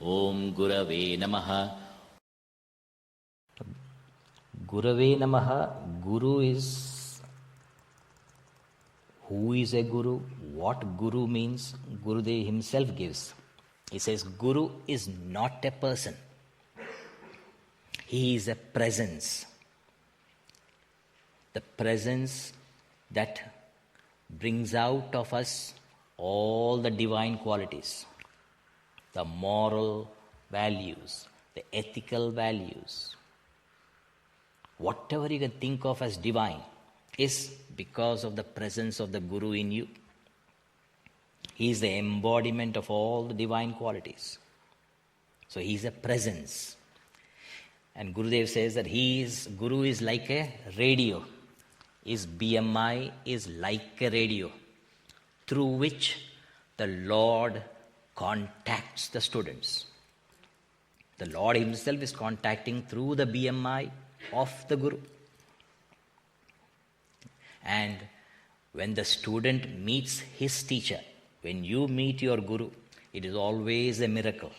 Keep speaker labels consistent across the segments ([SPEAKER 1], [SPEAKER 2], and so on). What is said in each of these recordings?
[SPEAKER 1] Om Gurave Namaha.
[SPEAKER 2] Gurave Namaha. Guru is, who is a Guru? What Guru means? Gurudev himself gives. He says Guru is not a person. He is a presence. The presence that brings out of us all the divine qualities, the moral values, the ethical values. Whatever you can think of as divine is because of the presence of the Guru in you. He is the embodiment of all the divine qualities. So he is a presence. And Gurudev says that Guru is like a radio. His BMI is like a radio through which the Lord contacts the students. The Lord himself is contacting through the BMI of the Guru. And when the student meets his teacher, when you meet your Guru, it is always a miracle.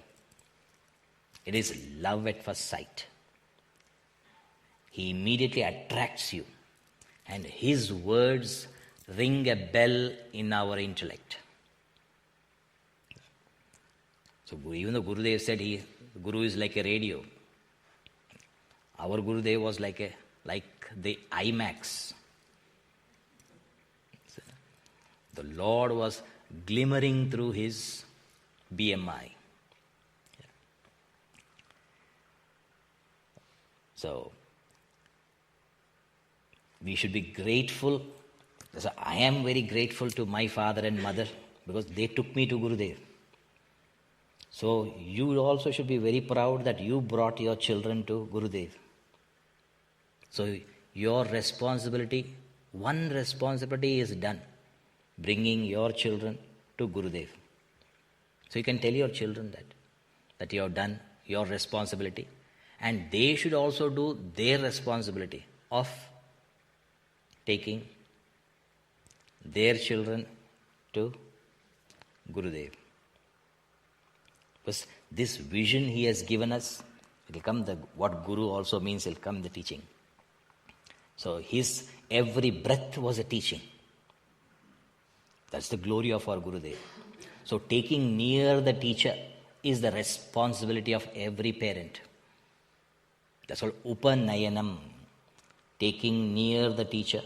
[SPEAKER 2] It is love at first sight. He immediately attracts you, and his words ring a bell in our intellect. So even though Gurudev said Guru is like a radio, our Gurudev was like the IMAX. The Lord was glimmering through his BMI. So we should be grateful. So I am very grateful to my father and mother because they took me to Gurudev. So you also should be very proud that you brought your children to Gurudev. So your responsibility, one responsibility is done, bringing your children to Gurudev. So you can tell your children that you have done your responsibility, and they should also do their responsibility of taking their children to Gurudev. Because this vision he has given us, it will come, what Guru also means, will come the teaching. So his every breath was a teaching. That's the glory of our Gurudev. So taking near the teacher is the responsibility of every parent. That's called Upanayanam. Taking near the teacher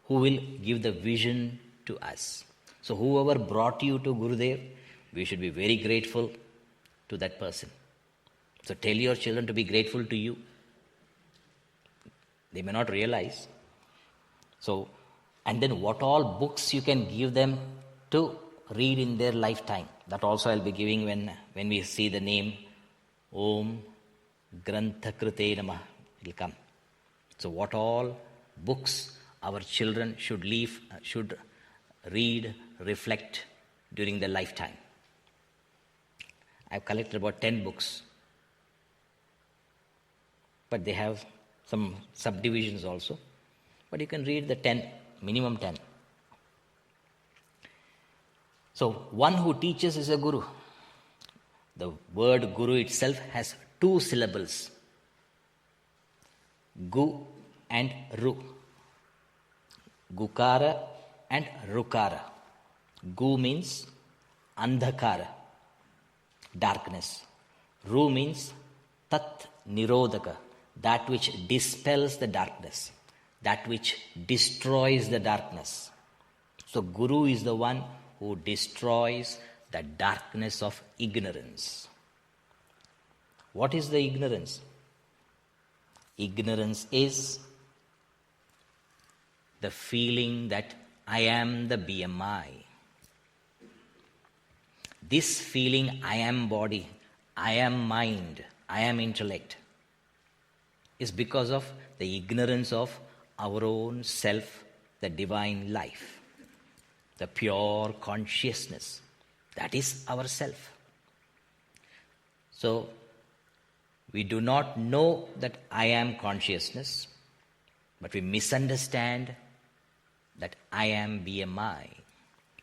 [SPEAKER 2] who will give the vision to us. So whoever brought you to Gurudev, we should be very grateful to that person. So tell your children to be grateful to you. They may not realize. So, and then what all books you can give them to read in their lifetime. That also I'll be giving when we see the name Om Granthakrite Namah. It will come. So what all books our children should read, reflect during their lifetime. I've collected about 10 books. But they have some subdivisions also. But you can read the 10, minimum 10. So one who teaches is a Guru. The word Guru itself has 2 syllables. Gu and Ru. Gukara and Rukara. Gu means Andhakara, darkness. Ru means Tat Nirodhaka, that which dispels the darkness, that which destroys the darkness. So Guru is the one who destroys the darkness of ignorance. What is the ignorance? Ignorance is the feeling that I am the BMI. This feeling, I am body, I am mind, I am intellect, is because of the ignorance of our own self, the divine life, the pure consciousness. That is our self. So, we do not know that I am consciousness, but we misunderstand that I am BMI.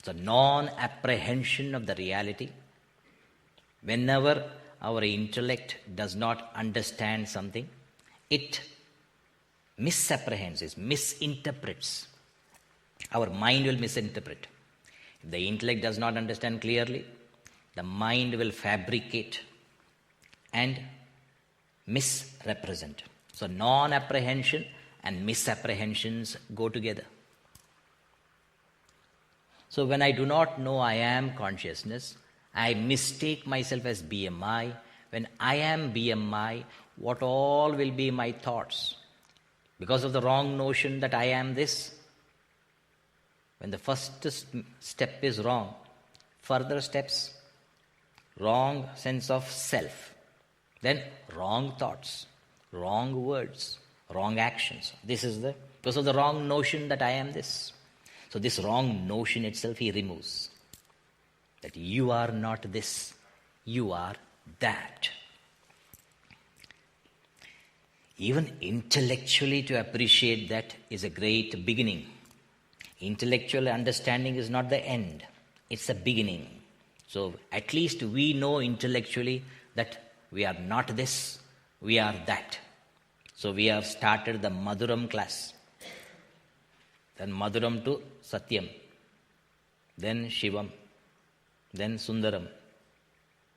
[SPEAKER 2] So non-apprehension of the reality. Whenever our intellect does not understand something, it misapprehends, it misinterprets. Our mind will misinterpret. If the intellect does not understand clearly, the mind will fabricate and misrepresent. So non-apprehension and misapprehensions go together. So when I do not know I am consciousness, I mistake myself as BMI. When I am BMI, what all will be my thoughts? Because of the wrong notion that I am this. When the first step is wrong, further steps, wrong sense of self, then wrong thoughts, wrong words, wrong actions. This is because of the wrong notion that I am this. So this wrong notion itself he removes. That you are not this, you are that. Even intellectually to appreciate that is a great beginning. Intellectual understanding is not the end, it's a beginning. So at least we know intellectually that we are not this, we are that. So we have started the Madhuram class. Then Madhuram to Satyam, then Shivam, then Sundaram,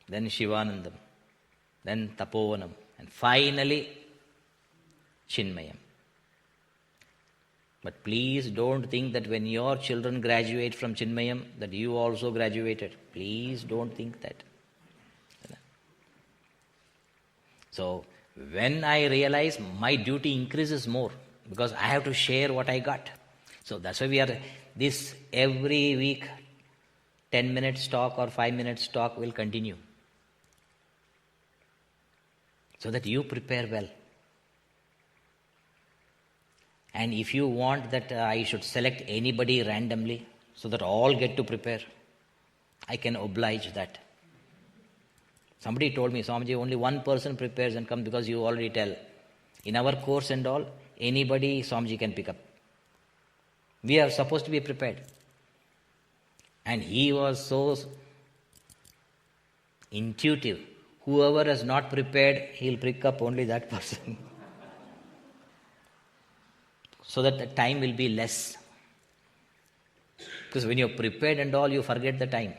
[SPEAKER 2] then Shivanandam, then Tapovanam, and finally Chinmayam. But please don't think that when your children graduate from Chinmayam, that you also graduated. Please don't think that. So when I realize my duty increases more, because I have to share what I got. So that's why we are, this every week, 10 minutes talk or 5 minutes talk will continue. So that you prepare well. And if you want that I should select anybody randomly so that all get to prepare, I can oblige that. Somebody told me, Swamiji, only one person prepares and comes because you already tell. In our course and all, anybody Swamiji can pick up. We are supposed to be prepared. And he was so intuitive. Whoever is not prepared, he'll pick up only that person. So that the time will be less. Because when you're prepared and all, you forget the time.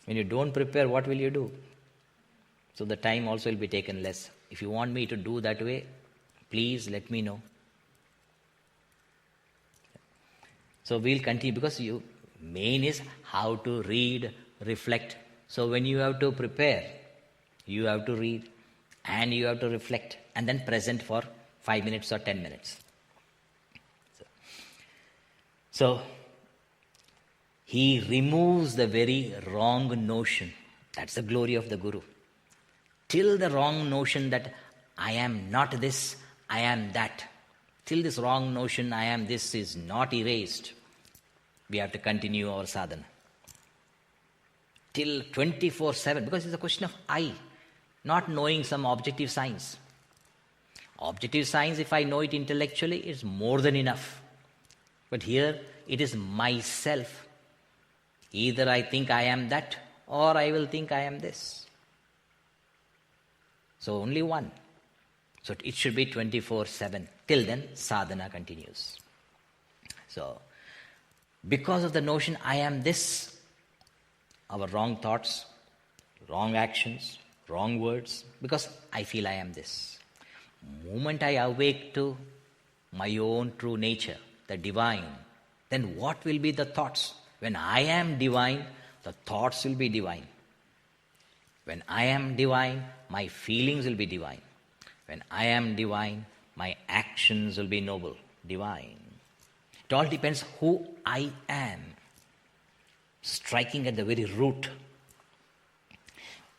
[SPEAKER 2] When you don't prepare, what will you do? So the time also will be taken less. If you want me to do that way, please let me know. So we'll continue, because main is how to read, reflect. So when you have to prepare, you have to read and you have to reflect and then present for 5 minutes or 10 minutes. So he removes the very wrong notion. That's the glory of the Guru. Till the wrong notion that I am not this, I am that. Till this wrong notion, I am this, is not erased, we have to continue our sadhana. Till 24/7, because it's a question of I, not knowing some objective science. Objective science, if I know it intellectually, is more than enough. But here, it is myself. Either I think I am that, or I will think I am this. So only one. So it should be 24/7. Till then, sadhana continues. So, because of the notion I am this, our wrong thoughts, wrong actions, wrong words, because I feel I am this. Moment I awake to my own true nature, the divine, then what will be the thoughts? When I am divine, the thoughts will be divine. When I am divine, my feelings will be divine. When I am divine, my actions will be noble, divine. It all depends who I am. Striking at the very root.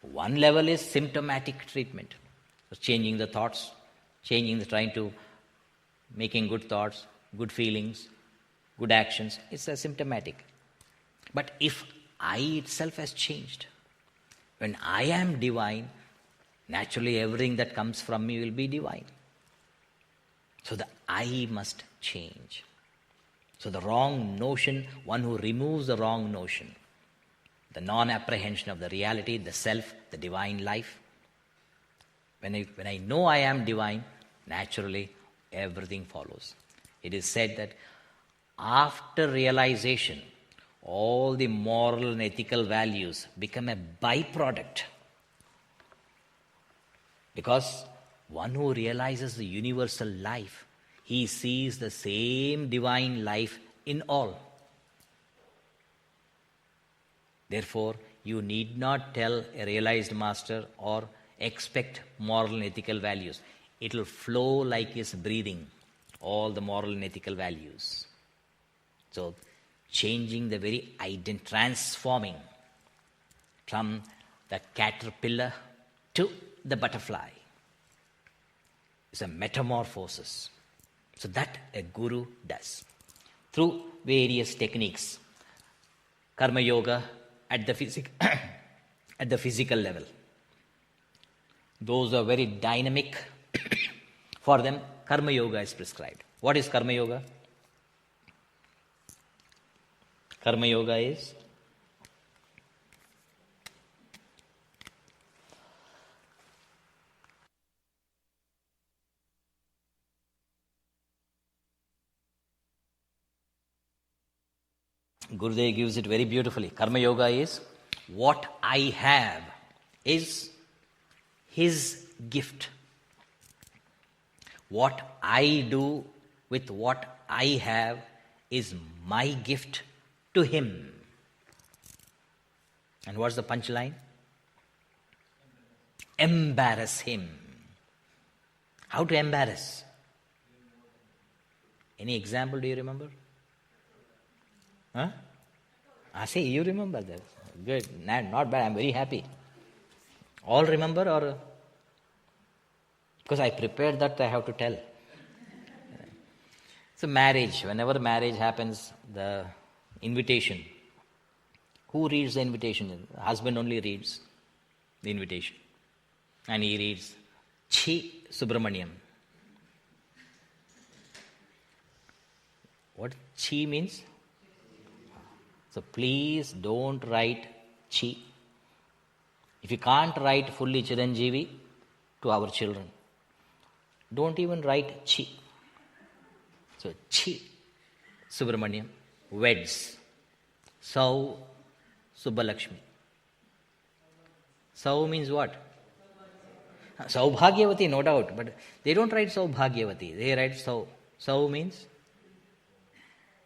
[SPEAKER 2] One level is symptomatic treatment. So changing the thoughts, trying to making good thoughts, good feelings, good actions. It's a symptomatic. But if I itself has changed, when I am divine, naturally everything that comes from me will be divine. So the I must change. So the wrong notion, one who removes the wrong notion, the non-apprehension of the reality, the self, the divine life. When I know I am divine, naturally everything follows. It is said that after realization, all the moral and ethical values become a byproduct. Because one who realizes the universal life, he sees the same divine life in all. Therefore, you need not tell a realized master or expect moral and ethical values. It will flow like his breathing, all the moral and ethical values. So, changing the very identity, transforming from the caterpillar to the butterfly. It's a metamorphosis. So that a guru does through various techniques. Karma yoga at the physical level. Those are very dynamic. For them, karma yoga is prescribed. What is karma yoga? Karma yoga is Gurudev gives it very beautifully. Karma yoga is what I have is his gift. What I do with what I have is my gift to him. And what's the punchline? Embarrass him. How to embarrass? Any example do you remember? Huh? See, you remember that. Good. Not bad. I'm very happy. All remember or? Because I prepared that I have to tell. So marriage, whenever marriage happens, the invitation. Who reads the invitation? The husband only reads the invitation. And he reads Chi Subramaniam. What Chi means? So please don't write Chi. If you can't write fully Chiranjeevi to our children, don't even write Chi. So Chi Subramaniam weds Sau Subbalakshmi. Sau means what? Saubhagyavati, no doubt, but they don't write Saubhagyavati, they write Sau. Sau means?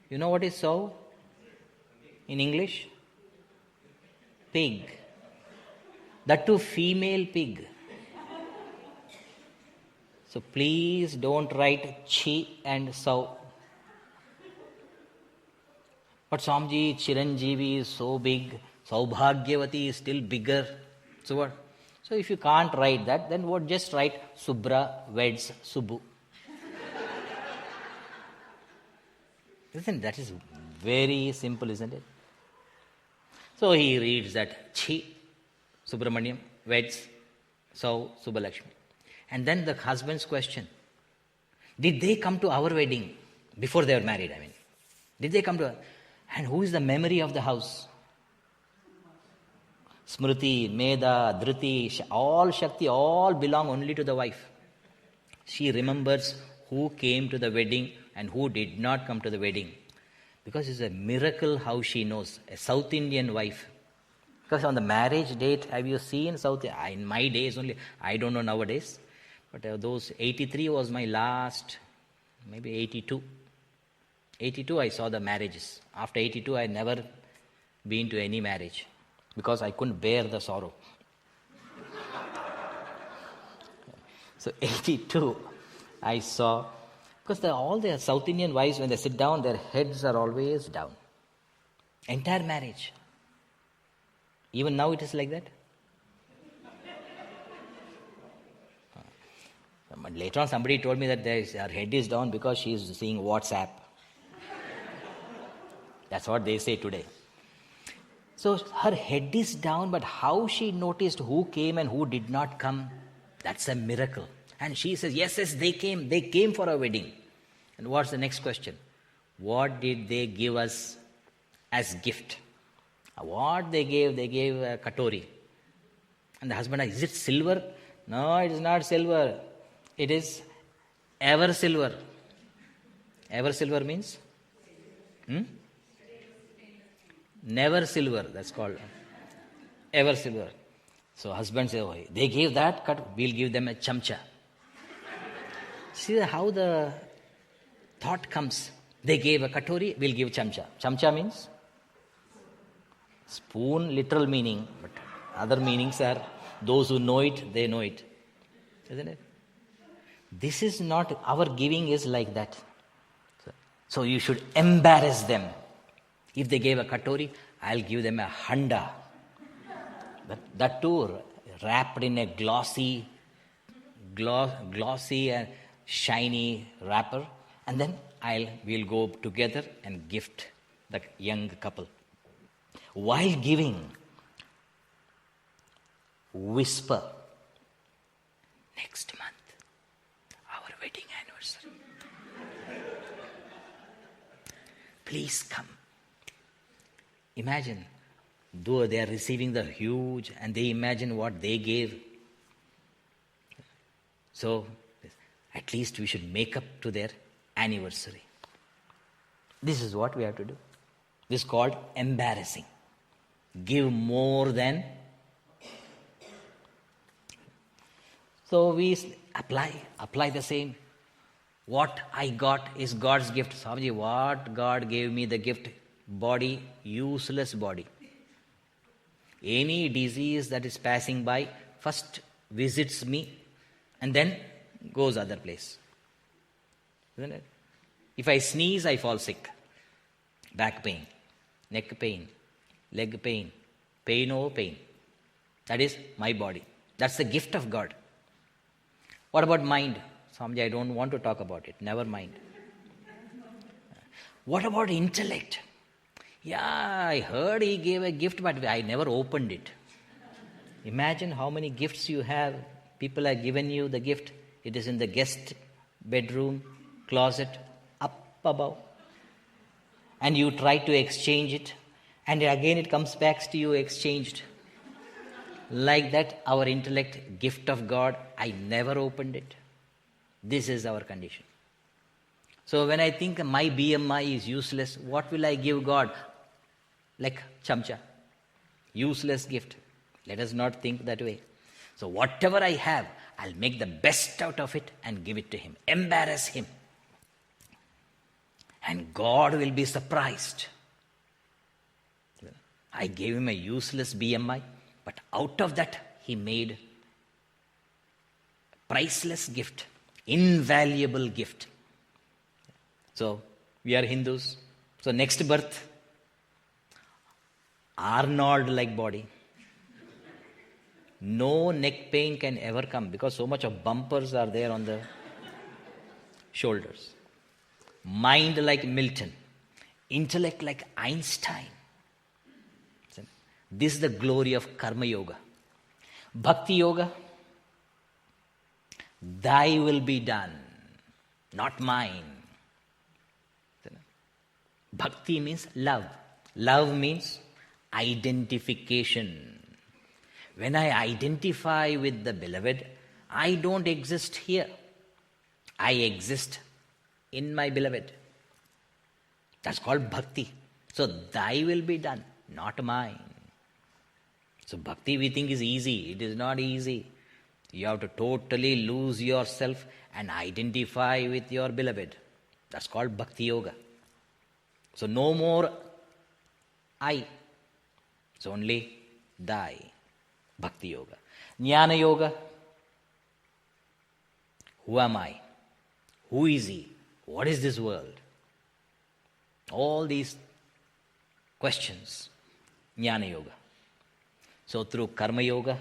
[SPEAKER 2] You know what is Sau in English? Pig. That too female pig. So please don't write Chi and Sau. But Swamiji, Chiranjeevi is so big, Saubhagyavati is still bigger. So what? So if you can't write that, then what? Just write Subra weds Subbu. That is very simple, isn't it? So he reads that Chi Subramaniam weds Sau Subbalakshmi. And then the husband's question, did they come to our wedding before they were married? I mean, did they come to? And who is the memory of the house? Smriti, Meda, Dhriti, all Shakti, all belong only to the wife. She remembers who came to the wedding and who did not come to the wedding. Because it's a miracle how she knows. A South Indian wife. Because on the marriage date, have you seen South? In my days only, I don't know nowadays. But those 83 was my last, maybe 82. 82 I saw the marriages. After 82 I never been to any marriage. Because I couldn't bear the sorrow. So 82 I saw. Because all the South Indian wives, when they sit down, their heads are always down. Entire marriage. Even now it is like that. But later on somebody told me that her head is down because she is seeing WhatsApp. That's what they say today. So her head is down, but how she noticed who came and who did not come, that's a miracle. And she says, yes, they came for our wedding. And what's the next question? What did they give us as gift? What they gave a katori. And the husband asked, is it silver? No, it is not silver. It is ever silver. Ever silver means? Never silver, that's called. Ever silver. So husband said, oh, they gave that cut, we'll give them a chamcha. See how the thought comes. They gave a katori, we'll give chamcha. Chamcha means? Spoon, literal meaning, but other meanings are, those who know it, they know it. Isn't it? This is not, our giving is like that. So you should embarrass them. If they gave a katori, I'll give them a handa. That too, wrapped in a glossy and shiny wrapper, and then we'll go together and gift the young couple. While giving, whisper, next month, our wedding anniversary. Please come. Imagine, though they are receiving the huge, and they imagine what they gave. So, at least we should make up to their anniversary. This is what we have to do. This is called embarrassing. Give more than. So we apply the same. What I got is God's gift. Swamiji, what God gave me the gift? Body, useless body. Any disease that is passing by first visits me and then goes other place. Isn't it? If I sneeze, I fall sick. Back pain, neck pain, leg pain, pain over pain. That is my body. That's the gift of God. What about mind? Swamiji, I don't want to talk about it. Never mind. What about intellect? Yeah, I heard he gave a gift, but I never opened it. Imagine how many gifts you have. People have given you the gift. It is in the guest bedroom, closet, up above. And you try to exchange it. And again it comes back to you exchanged. Like that, our intellect, gift of God, I never opened it. This is our condition. So when I think my BMI is useless, what will I give God? Like chamcha. Useless gift. Let us not think that way. So whatever I have, I'll make the best out of it and give it to Him. Embarrass Him. And God will be surprised. I gave Him a useless BMI, but out of that He made a priceless gift, invaluable gift. So we are Hindus. So next birth, Arnold-like body. No neck pain can ever come because so much of bumpers are there on the shoulders. Mind like Milton. Intellect like Einstein. This is the glory of Karma Yoga. Bhakti Yoga. Thy will be done, not mine. Bhakti means love. Love means identification. When I identify with the beloved, I don't exist here. I exist in my beloved. That's called bhakti. So thy will be done, not mine. So bhakti we think is easy. It is not easy. You have to totally lose yourself and identify with your beloved. That's called bhakti yoga. So no more I. It's only thy. Bhakti yoga. Jnana yoga. Who am I? Who is he? What is this world? All these questions. Jnana yoga. So through karma yoga,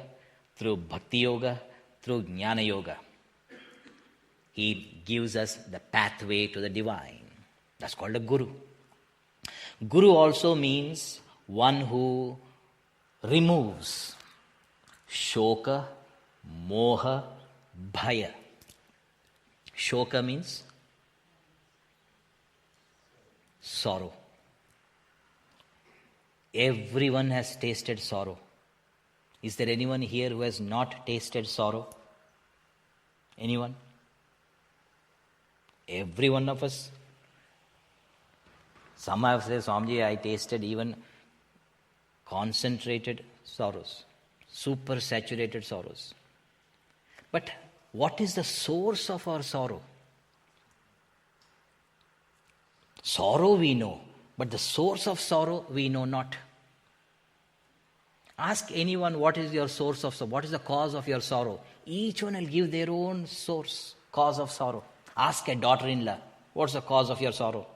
[SPEAKER 2] through bhakti yoga, through jnana yoga, he gives us the pathway to the divine. That's called a guru. Guru also means one who removes shoka, moha, bhaya. Shoka means sorrow. Everyone has tasted sorrow. Is there anyone here who has not tasted sorrow? Anyone? Every one of us. Some have said, Swamiji, I tasted even concentrated sorrows, super saturated sorrows. But what is the source of our sorrow? Sorrow we know, but the source of sorrow we know not. Ask anyone, what is your source of sorrow? What is the cause of your sorrow? Each one will give their own source, cause of sorrow. Ask a daughter-in-law, what's the cause of your sorrow?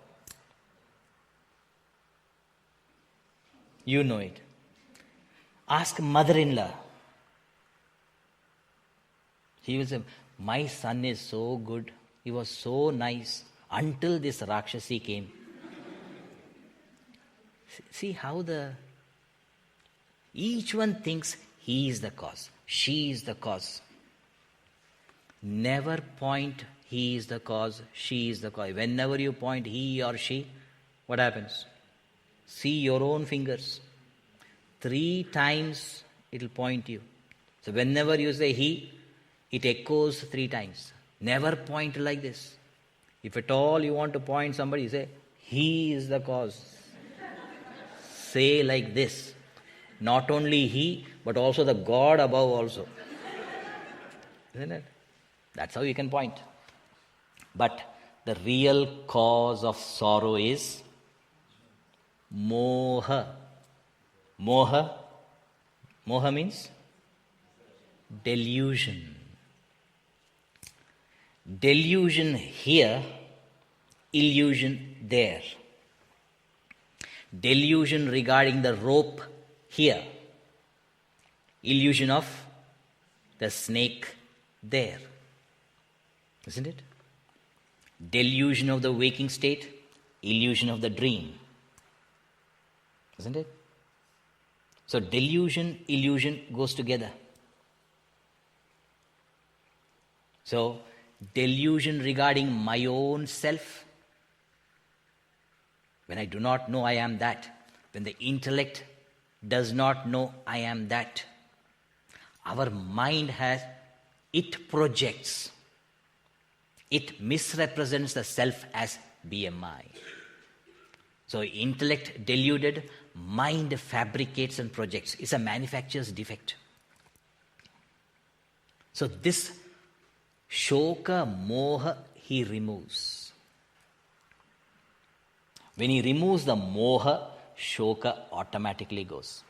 [SPEAKER 2] You know it. Ask mother-in-law. He will say, my son is so good. He was so nice until this Rakshasi came. See how each one thinks he is the cause, she is the cause. Never point he is the cause, she is the cause. Whenever you point he or she, what happens? See your own fingers. 3 times it will point you. So whenever you say he, it echoes 3 times. Never point like this. If at all you want to point somebody, you say, he is the cause. Say like this. Not only he, but also the God above also. Isn't it? That's how you can point. But the real cause of sorrow is moha. Moha. Moha means delusion. Delusion here, illusion there. Delusion regarding the rope here. Illusion of the snake there. Isn't it? Delusion of the waking state, illusion of the dream. Isn't it? So delusion, illusion goes together. So delusion regarding my own self. When I do not know I am that. When the intellect does not know I am that. Our mind it projects. It misrepresents the self as BMI. So intellect deluded, mind fabricates and projects. It's a manufacturer's defect. So this shoka, moha, he removes. When he removes the moha, shoka automatically goes.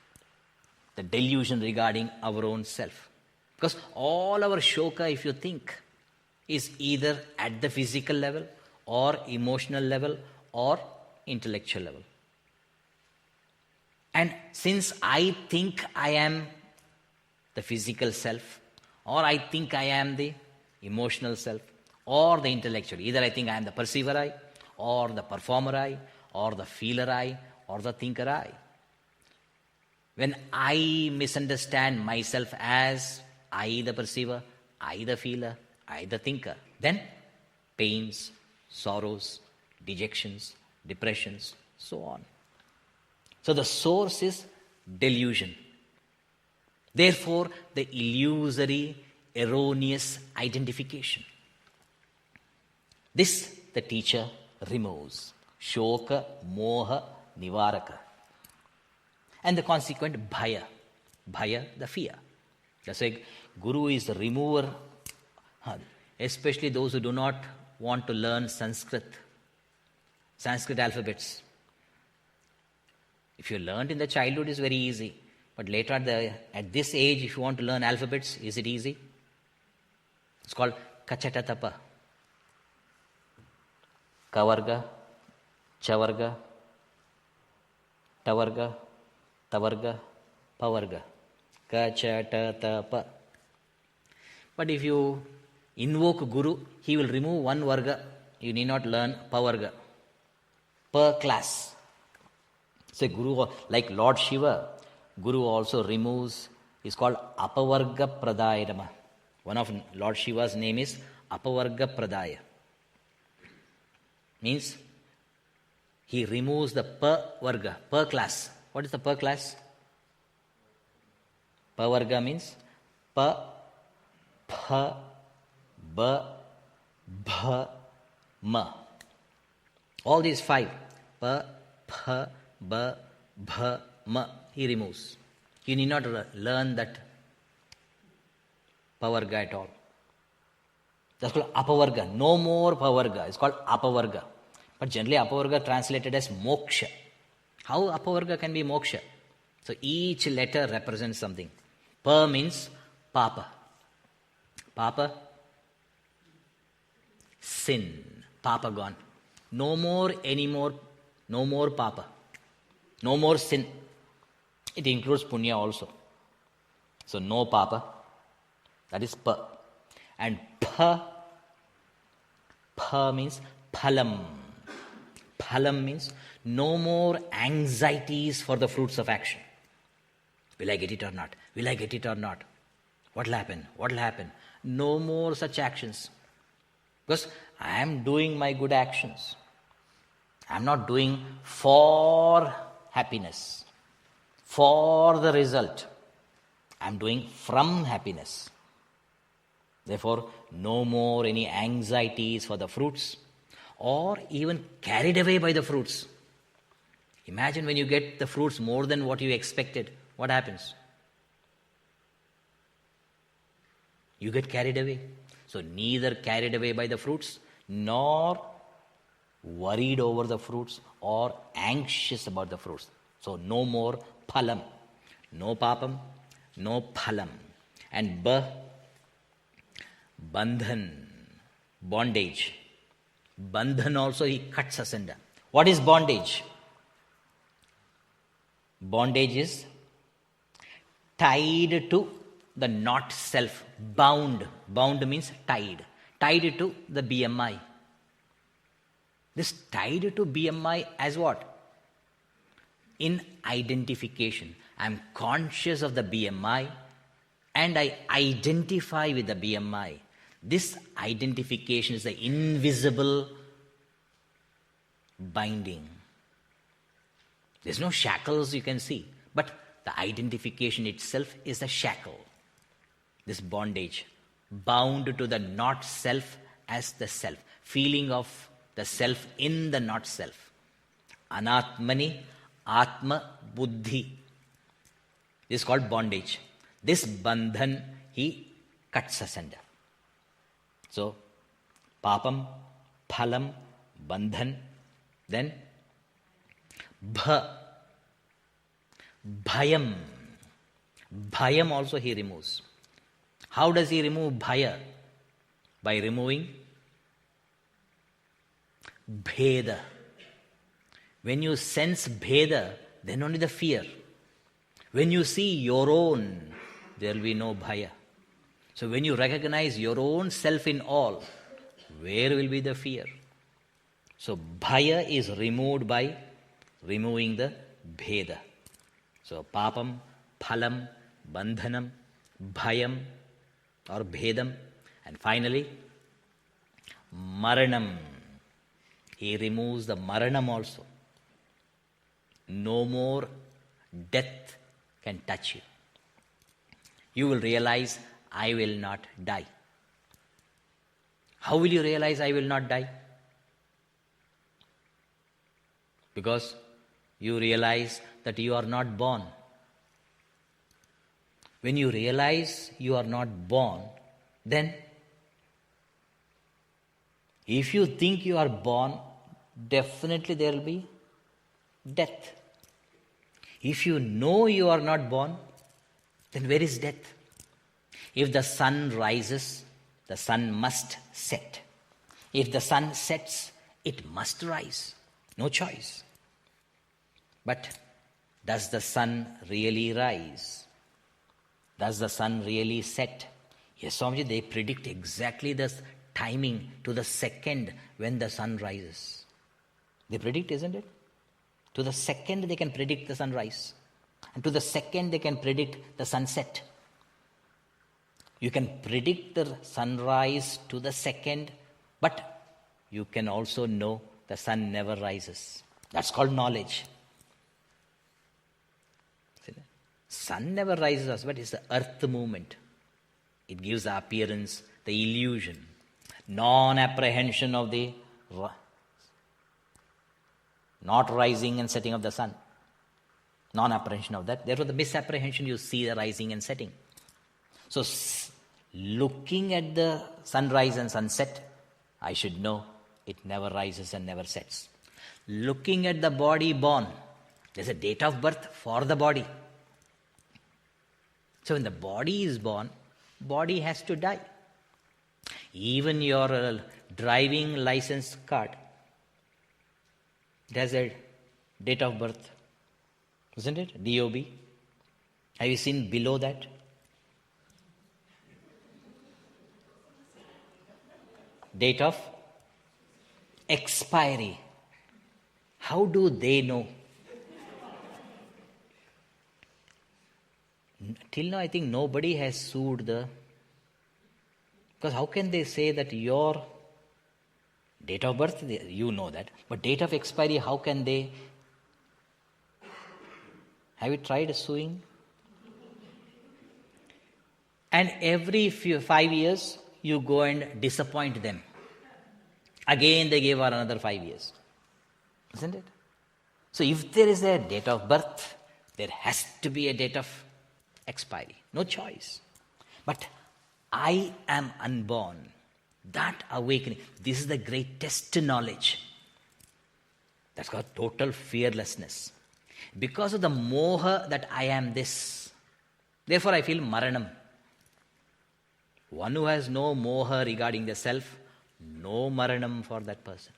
[SPEAKER 2] The delusion regarding our own self. Because all our shoka, if you think, is either at the physical level or emotional level or intellectual level. And since I think I am the physical self, or I think I am the emotional self, or the intellectual, either I think I am the perceiver I, or the performer I, or the feeler I, or the thinker I. When I misunderstand myself as I the perceiver, I the feeler, I the thinker, then pains, sorrows, dejections, depressions, so on. So the source is delusion. Therefore, the illusory, erroneous identification. This the teacher removes. Shoka, moha, nivaraka. And the consequent bhaya. Bhaya, the fear. That's why Guru is the remover, especially those who do not want to learn Sanskrit alphabets. If you learned in the childhood, it's very easy. But later at this age, if you want to learn alphabets, is it easy? It's called Kachatatapa. Kavarga, Chavarga, Tavarga, Tavarga, Pavarga. Kachatatapa. But if you invoke Guru, he will remove one varga. You need not learn Pavarga. Per class. So Guru, like Lord Shiva, Guru also removes, is called Apavarga Pradayama. One of Lord Shiva's name is Apavarga Pradaya. Means he removes the per varga, per class. What is the per class? Per varga means pa, pha, ba, bha, ma. All these 5, pa, pha, ba, bha, ma, he removes. You need not learn that pavarga at all. That's called apavarga. No more pavarga. It's called apavarga. But generally apavarga translated as moksha. How apavarga can be moksha? So each letter represents something. Pa means papa. Papa, sin. Papa gone. No more anymore. No more papa. No more sin. It includes punya also. So no papa. That is pa. And pa means phalam. Phalam means no more anxieties for the fruits of action. Will I get it or not? Will I get it or not? What will happen? What will happen? No more such actions. Because I am doing my good actions. I am not doing for happiness, for the result. I am doing from happiness. Therefore, no more any anxieties for the fruits or even carried away by the fruits. Imagine when you get the fruits more than what you expected, what happens? You get carried away. So neither carried away by the fruits nor worried over the fruits or anxious about the fruits. So no more phalam, no papam, no phalam. And bandhan, bondage. Bandhan also he cuts asunder. What is bondage? Bondage is tied to the not self, bound. Bound means tied. Tied to the BMI. This tied to BMI as what? In identification. I am conscious of the BMI and I identify with the BMI. This identification is the invisible binding. There's no shackles you can see, but the identification itself is the shackle. This bondage, bound to the not self as the self, feeling of the self in the not self. Anatmani, atma, buddhi. This is called bondage. This bandhan he cuts asunder. So, papam, phalam, bandhan, then bhayam. Bhayam also he removes. How does he remove bhaya? By removing bheda. When you sense bheda, then only the fear. When you see your own, there will be no bhaya. So when you recognize your own self in all, where will be the fear? So bhaya is removed by removing the bheda. So papam, phalam, bandhanam, bhayam or bhedam, and finally maranam. He removes the maranam also. No more death can touch you. You will realize, I will not die. How will you realize I will not die? Because you realize that you are not born. When you realize you are not born, then if you think you are born, definitely there will be death. If you know you are not born, then where is death? If the sun rises, the sun must set. If the sun sets, it must rise. No choice. But does the sun really rise? Does the sun really set? Yes, Swamiji, they predict exactly the timing to the second when the sun rises. They predict, isn't it? To the second they can predict the sunrise. And to the second they can predict the sunset. You can predict the sunrise to the second, but you can also know the sun never rises. That's called knowledge. Sun never rises us, but it's the earth movement. It gives the appearance, the illusion, non-apprehension of the not rising and setting of the sun. Non-apprehension of that. Therefore, the misapprehension, you see the rising and setting. So, looking at the sunrise and sunset, I should know it never rises and never sets. Looking at the body born, there's a date of birth for the body. So when the body is born, body has to die. Even your driving license card, it has a date of birth, isn't it? DOB. Have you seen below that? Date of expiry. How do they know? Till now, I think nobody has sued because how can they say that your date of birth, you know that, but date of expiry, how can they? Have you tried suing? And every 5 years, you go and disappoint them. Again, they give her another 5 years. Isn't it? So if there is a date of birth, there has to be a date of expiry. No choice. But I am unborn. That awakening, this is the greatest knowledge. That's called total fearlessness. Because of the moha that I am this, therefore I feel maranam. One who has no moha regarding the self, no maranam for that person.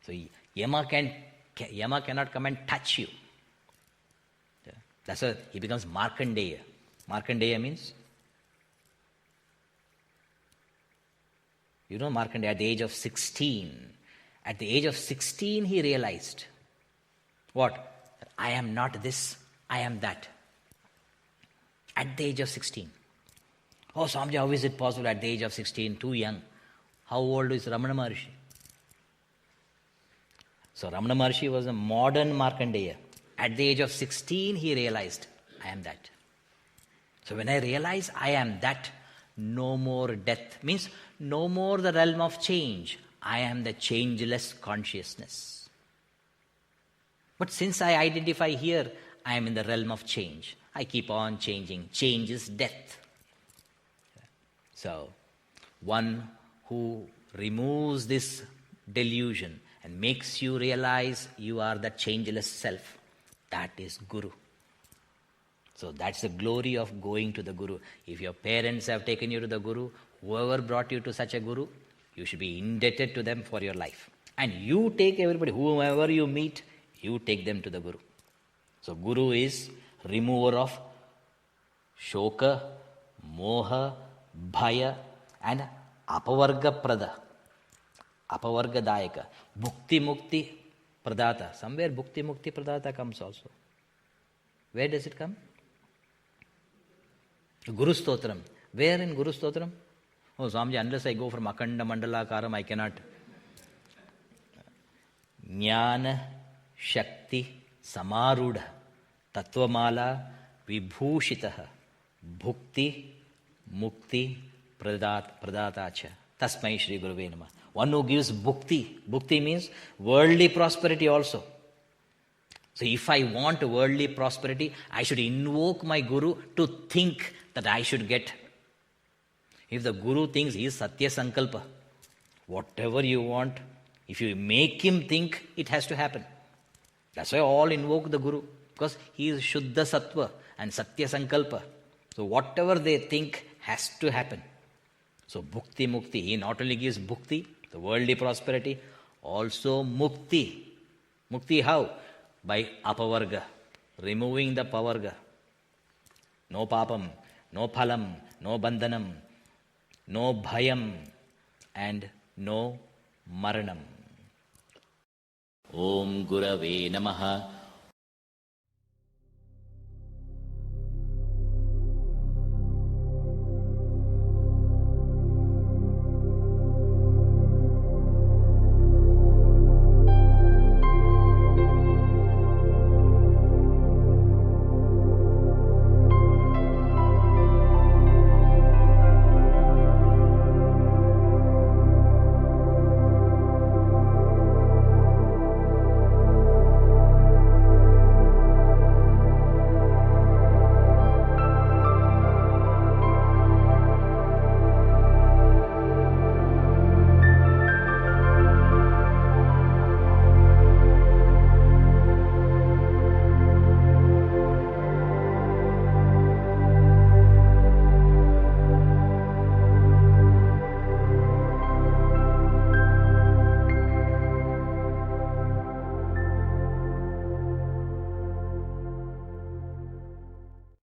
[SPEAKER 2] So Yama cannot come and touch you. That's why he becomes Markandeya. Markandeya means? You know Markandeya at the age of 16. At the age of 16 he realized, what? I am not this, I am that. At the age of 16. Oh Swamiji, how is it possible at the age of 16, too young? How old is Ramana Maharshi? So Ramana Maharshi was a modern Markandeya. At the age of 16 he realized, I am that. So when I realize I am that, no more death. Means no more the realm of change. I am the changeless consciousness. But since I identify here, I am in the realm of change. I keep on changing. Change is death. So, one who removes this delusion and makes you realize you are the changeless self, that is Guru. So that's the glory of going to the Guru. If your parents have taken you to the Guru, whoever brought you to such a Guru, you should be indebted to them for your life. And you take everybody, whoever you meet, you take them to the Guru. So Guru is remover of shoka, moha, bhaya and apavarga prada. Apavarga dayaka. Bhukti mukti pradata. Somewhere bhukti mukti pradata comes also. Where does it come? Guru Stotram. Where in Guru Stotram? Oh, Swamiji, unless I go from Akanda Mandalakaram, I cannot. Jnana Shakti Samarudha Tattvamala Vibhushitaha Bhukti Mukti Pradatacha Tasmai Shri Guruve Namah. One who gives bhukti. Bhukti means worldly prosperity also. So if I want worldly prosperity, I should invoke my Guru to think that I should get. If the Guru thinks he is Satya Sankalpa, whatever you want, if you make him think, it has to happen. That's why all invoke the Guru, because he is Shuddha Sattva and Satya Sankalpa. So whatever they think has to happen. So Bhukti Mukti, he not only gives Bhukti, the worldly prosperity, also Mukti. Mukti how? By Apavarga, removing the Pavarga. No Papam, no Phalam, no Bandhanam, no Bhayam and no Maranam.
[SPEAKER 1] Om Gurave Namaha.